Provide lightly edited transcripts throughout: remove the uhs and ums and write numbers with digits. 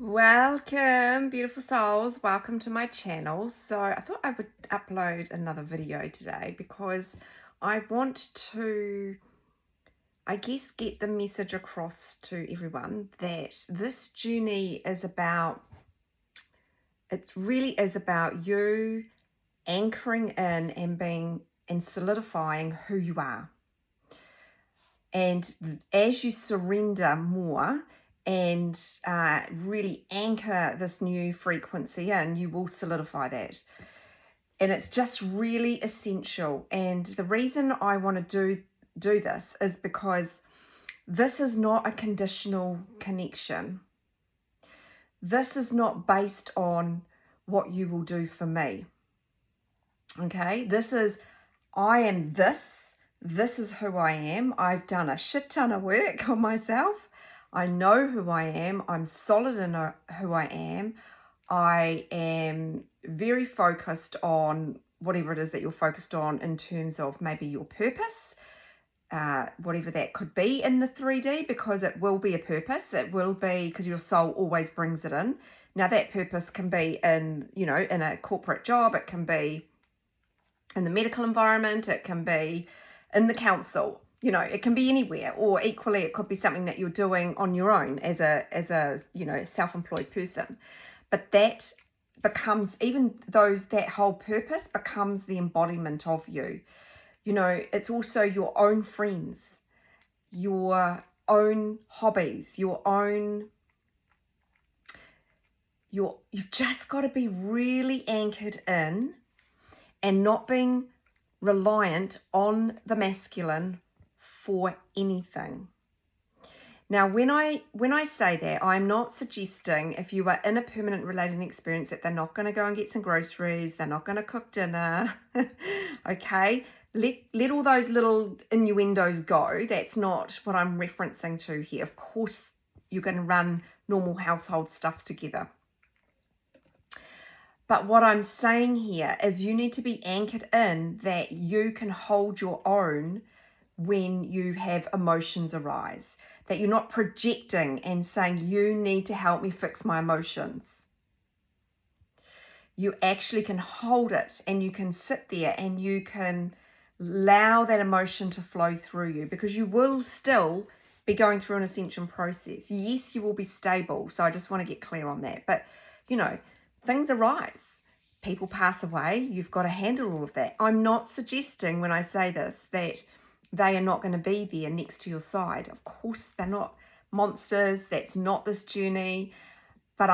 Welcome, beautiful souls. Welcome to my channel. So I thought I would upload another video today because I want to, I guess, get the message across to everyone that this journey is about, it really is about you anchoring in and being and solidifying who you are. And as you surrender more and really anchor this new frequency in, you will solidify that. And it's just really essential. And the reason I want to do this is because this is not a conditional connection. This is not based on what you will do for me. Okay, this is I am this. This is who I am. I've done a shit ton of work on myself. I know who I am. I'm solid in who I am. I am very focused on whatever it is that you're focused on in terms of maybe your purpose, whatever that could be in the 3D, because it will be a purpose. It will be because your soul always brings it in. Now that purpose can be in a corporate job. It can be in the medical environment, it can be in the council, it can be anywhere, or equally it could be something that you're doing on your own as a self-employed person. But that becomes, even those, that whole purpose becomes the embodiment of you. It's also your own friends, your own hobbies, you've just got to be really anchored in and not being reliant on the masculine for anything. Now, when I say that, I'm not suggesting if you are in a permanent relating experience that they're not going to go and get some groceries, they're not going to cook dinner, okay? Let all those little innuendos go. That's not what I'm referencing to here. Of course, you're going to run normal household stuff together. But what I'm saying here is you need to be anchored in that you can hold your own when you have emotions arise, that you're not projecting and saying, you need to help me fix my emotions. You actually can hold it and you can sit there and you can allow that emotion to flow through you, because you will still be going through an ascension process. Yes, you will be stable. So I just want to get clear on that. But, things arise. People pass away. You've got to handle all of that. I'm not suggesting when I say this that they are not going to be there next to your side. Of course, they're not monsters. That's not this journey. But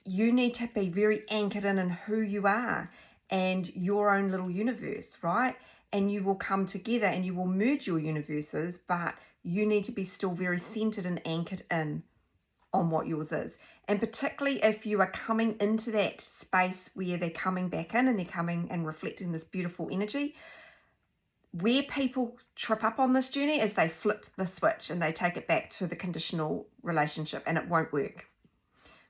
you need to be very anchored in who you are and your own little universe, right? And you will come together and you will merge your universes, but you need to be still very centered and anchored in on what yours is. And particularly if you are coming into that space where they're coming back in and they're coming and reflecting this beautiful energy, where people trip up on this journey is they flip the switch and they take it back to the conditional relationship, and it won't work.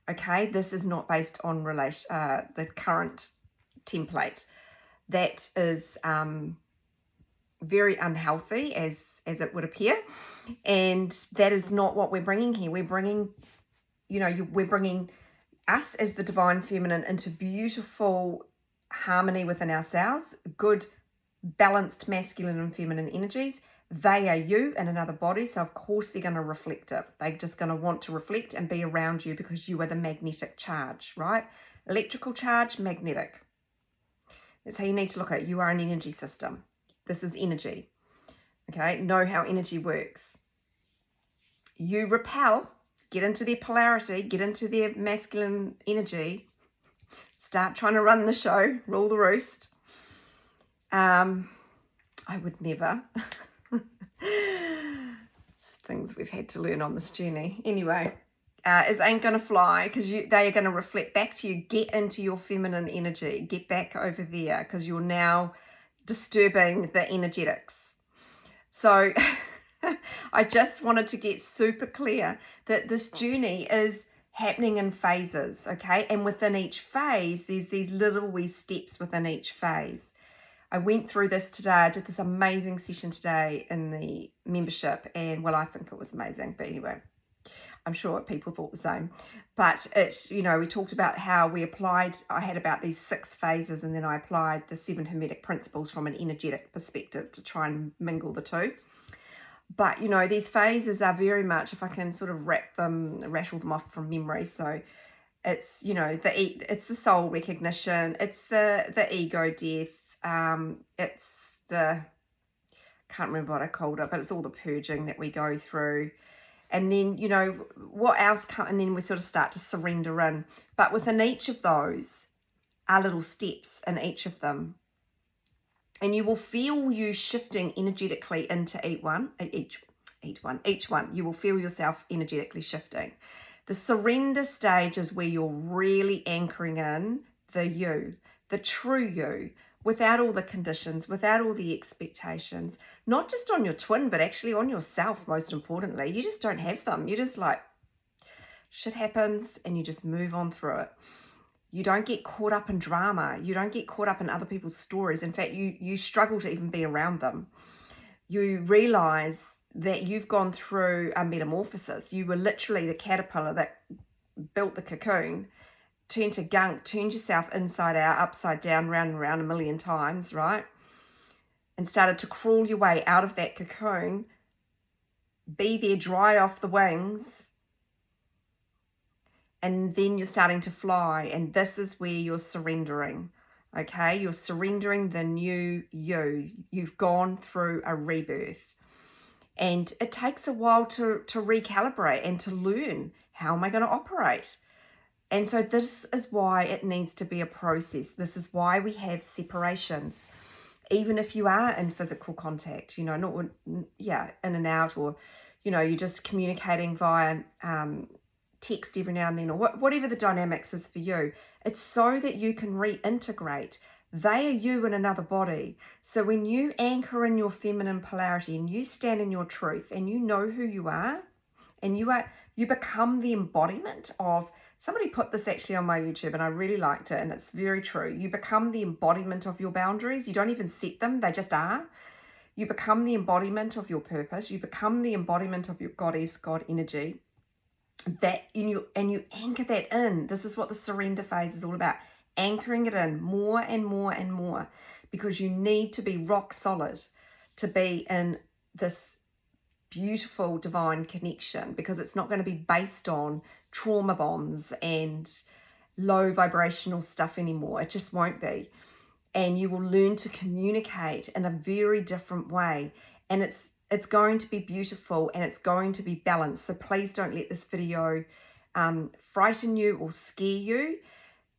Okay, this is not based on the current template. That is very unhealthy, as it would appear, and that is not what we're bringing here. We're bringing we're bringing us as the divine feminine into beautiful harmony within ourselves, good balanced masculine and feminine energies. They are you in another body, so of course they're going to reflect it. They're just going to want to reflect and be around you because you are the magnetic charge, right? Electrical charge, magnetic. That's how you need to look at it. You are an energy system. This is energy. Okay, know how energy works. You repel, get into their polarity, get into their masculine energy, start trying to run the show, rule the roost. I would never. Things we've had to learn on this journey. Anyway, it ain't going to fly, because they are going to reflect back to you. Get into your feminine energy. Get back over there, because you're now disturbing the energetics. So I just wanted to get super clear that this journey is happening in phases, okay? And within each phase, there's these little wee steps within each phase. I went through this today. I did this amazing session today in the membership, and well, I think it was amazing. But anyway, I'm sure people thought the same. But we talked about how I had about these 6 phases, and then I applied the 7 Hermetic principles from an energetic perspective to try and mingle the two. But, these phases are very much, if I can sort of rattle them off from memory. So it's, it's the soul recognition, it's the ego death, it's the, can't remember what I called it, but it's all the purging that we go through. And then, what else and then we sort of start to surrender in. But within each of those are little steps in each of them. And you will feel you shifting energetically into each one. You will feel yourself energetically shifting. The surrender stage is where you're really anchoring in the true you, without all the conditions, without all the expectations, not just on your twin, but actually on yourself, most importantly. You just don't have them. You're just like, shit happens, and you just move on through it. You don't get caught up in drama. You don't get caught up in other people's stories. In fact, you struggle to even be around them. You realize that you've gone through a metamorphosis. You were literally the caterpillar that built the cocoon, turned to gunk, turned yourself inside out, upside down, round and round a million times, right? And started to crawl your way out of that cocoon, be there, dry off the wings, and then you're starting to fly. And this is where you're surrendering, okay? You're surrendering the new you. You've gone through a rebirth. And it takes a while to recalibrate and to learn, how am I going to operate? And so this is why it needs to be a process. This is why we have separations. Even if you are in physical contact, not, in and out, or, you're just communicating via text every now and then, or whatever the dynamics is for you. It's so that you can reintegrate. They are you in another body. So when you anchor in your feminine polarity and you stand in your truth and you know who you are, and you become the embodiment of, somebody put this actually on my YouTube and I really liked it, and it's very true. You become the embodiment of your boundaries. You don't even set them, they just are. You become the embodiment of your purpose. You become the embodiment of your goddess, God energy. And you anchor that in. This is what the surrender phase is all about. Anchoring it in more and more and more, because you need to be rock solid to be in this beautiful divine connection, because it's not going to be based on trauma bonds and low vibrational stuff anymore. It just won't be. And you will learn to communicate in a very different way, and it's going to be beautiful and it's going to be balanced. So please don't let this video frighten you or scare you.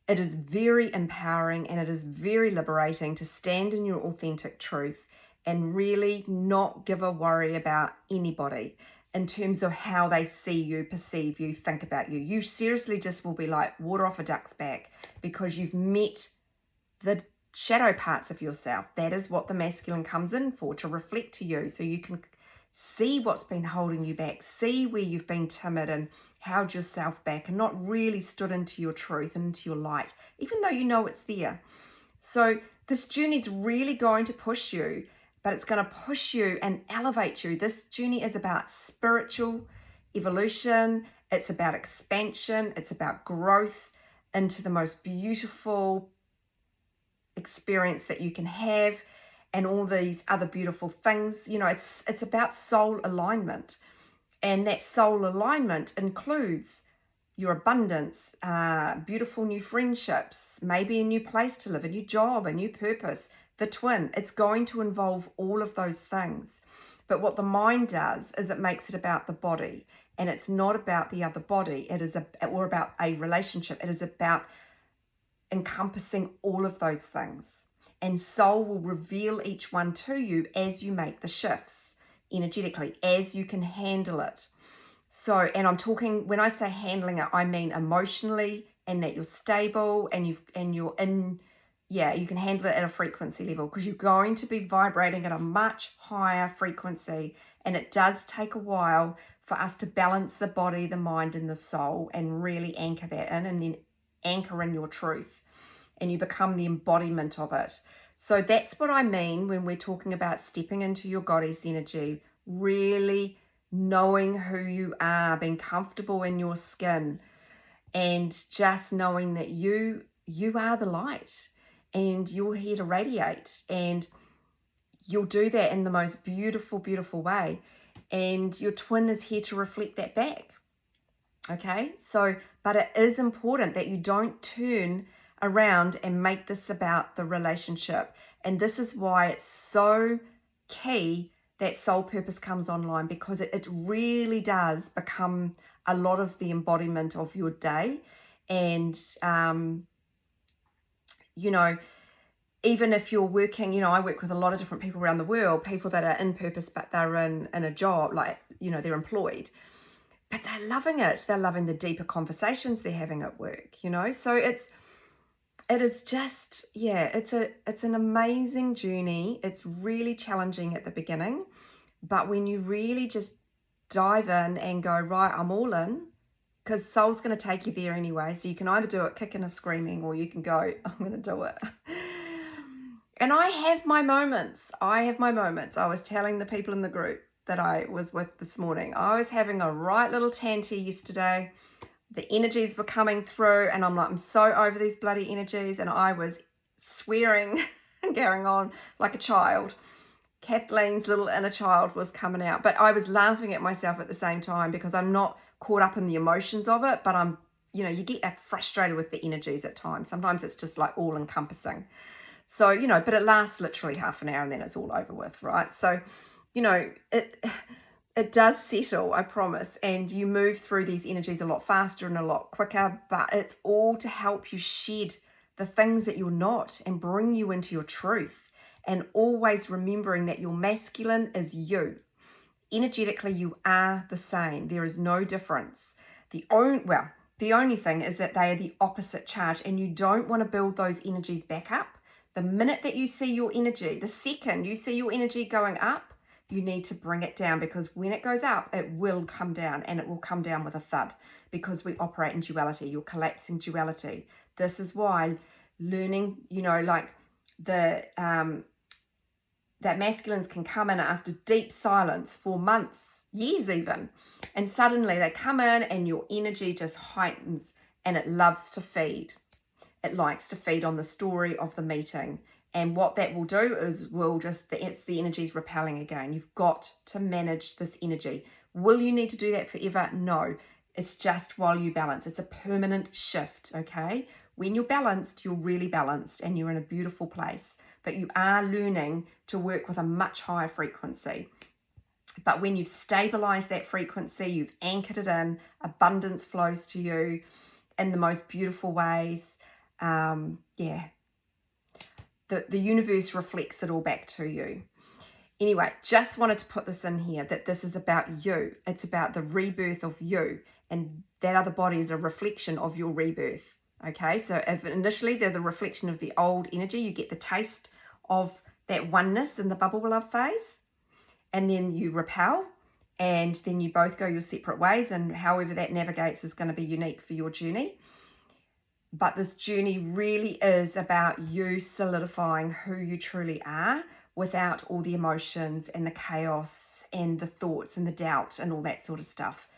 It is very empowering and it is very liberating to stand in your authentic truth and really not give a worry about anybody in terms of how they see you, perceive you, think about you. You seriously just will be like water off a duck's back, because you've met the shadow parts of yourself. That is what the masculine comes in for, to reflect to you, so you can see what's been holding you back, see where you've been timid and held yourself back and not really stood into your truth and into your light, even though you know it's there. So this journey is really going to push you, but it's going to push you and elevate you. This journey is about spiritual evolution. It's about expansion. It's about growth into the most beautiful experience that you can have, and all these other beautiful things. It's about soul alignment, and that soul alignment includes your abundance, beautiful new friendships, maybe a new place to live, a new job, a new purpose, the twin. It's going to involve all of those things. But what the mind does is it makes it about the body, and it's not about the other body. It is or about a relationship. It is about encompassing all of those things. And soul will reveal each one to you as you make the shifts energetically, as you can handle it. So, and I'm talking, when I say handling it, I mean emotionally, and that you're stable and you can handle it at a frequency level, because you're going to be vibrating at a much higher frequency. And it does take a while for us to balance the body, the mind, and the soul, and really anchor that in, and then anchor in your truth, and you become the embodiment of it. So that's what I mean when we're talking about stepping into your goddess energy. Really knowing who you are, being comfortable in your skin, and just knowing that you are the light and you're here to radiate, and you'll do that in the most beautiful, beautiful way. And your twin is here to reflect that back. Okay, so, but it is important that you don't turn around and make this about the relationship. And this is why it's so key that soul purpose comes online, because it really does become a lot of the embodiment of your day. And, you know, even if you're working, you know, I work with a lot of different people around the world, people that are in purpose, but they're in a job, like, you know, they're employed, but they're loving it. They're loving the deeper conversations they're having at work, you know? So it is just, yeah, it's an amazing journey. It's really challenging at the beginning, but when you really just dive in and go, right, I'm all in, because soul's going to take you there anyway. So you can either do it kicking or screaming, or you can go, I'm going to do it. And I have my moments. I was telling the people in the group that I was with this morning, I was having a right little tanty yesterday. The energies were coming through, and I'm like, I'm so over these bloody energies. And I was swearing and going on like a child. Kathleen's little inner child was coming out, but I was laughing at myself at the same time, because I'm not caught up in the emotions of it, but I'm, you know, you get frustrated with the energies at times. Sometimes it's just like all encompassing. So, you know, but it lasts literally half an hour and then it's all over with, right? So, you know, it does settle, I promise, and you move through these energies a lot faster and a lot quicker, but it's all to help you shed the things that you're not and bring you into your truth, and always remembering that your masculine is you. Energetically, you are the same. There is no difference. The only thing is that they are the opposite charge, and you don't want to build those energies back up. The minute that you see your energy, the second you see your energy going up, you need to bring it down, because when it goes up, it will come down, and it will come down with a thud, because we operate in duality. You're collapsing duality. This is why learning, you know, like that masculines can come in after deep silence for months, years even, and suddenly they come in and your energy just heightens, and it loves to feed. It likes to feed on the story of the meeting. And what that will do is it's the energy's repelling again. You've got to manage this energy. Will you need to do that forever? No. It's just while you balance. It's a permanent shift, okay? When you're balanced, you're really balanced and you're in a beautiful place. But you are learning to work with a much higher frequency. But when you've stabilized that frequency, you've anchored it in, abundance flows to you in the most beautiful ways. The universe reflects it all back to you. Anyway, just wanted to put this in here, that this is about you. It's about the rebirth of you, and that other body is a reflection of your rebirth. Okay, so if initially they're the reflection of the old energy, you get the taste of that oneness in the bubble love phase, and then you repel, and then you both go your separate ways, and however that navigates is going to be unique for your journey. But this journey really is about you solidifying who you truly are, without all the emotions and the chaos and the thoughts and the doubt and all that sort of stuff.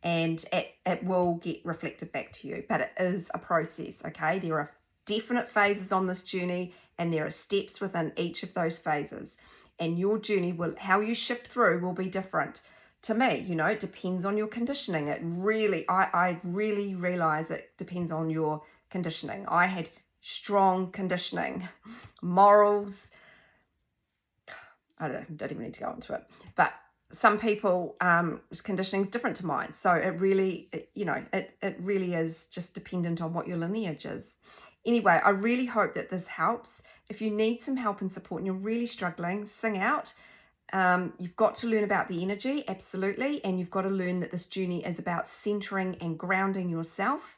And it will get reflected back to you, but it is a process, okay? There are definite phases on this journey, and there are steps within each of those phases. And your journey how you shift through will be different. To me, you know, it depends on your conditioning. I really realize it depends on your conditioning. I had strong conditioning, morals. I don't even need to go into it, but some people conditioning is different to mine. So it really is just dependent on what your lineage is. Anyway, I really hope that this helps. If you need some help and support and you're really struggling, sing out. You've got to learn about the energy, absolutely, and you've got to learn that this journey is about centering and grounding yourself,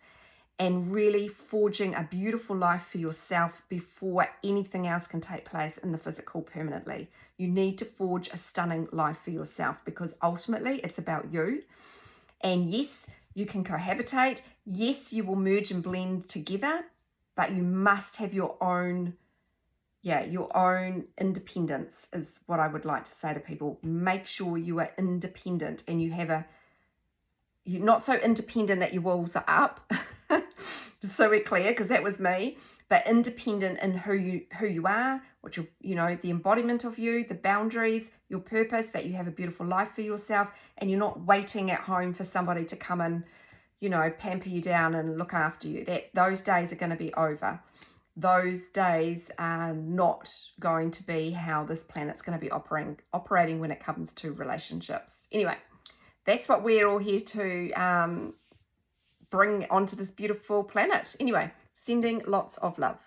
and really forging a beautiful life for yourself before anything else can take place in the physical permanently. You need to forge a stunning life for yourself, because ultimately it's about you. And yes, you can cohabitate. Yes, you will merge and blend together, but you must have your own Yeah, your own independence is what I would like to say to people. Make sure you are independent and you're not so independent that your walls are up. Just so we're clear, because that was me. But independent in who you are, what the embodiment of you, the boundaries, your purpose, that you have a beautiful life for yourself, and you're not waiting at home for somebody to come and, pamper you down and look after you. Those days are going to be over. Those days are not going to be how this planet's going to be operating when it comes to relationships. Anyway, that's what we're all here to bring onto this beautiful planet. Anyway, sending lots of love.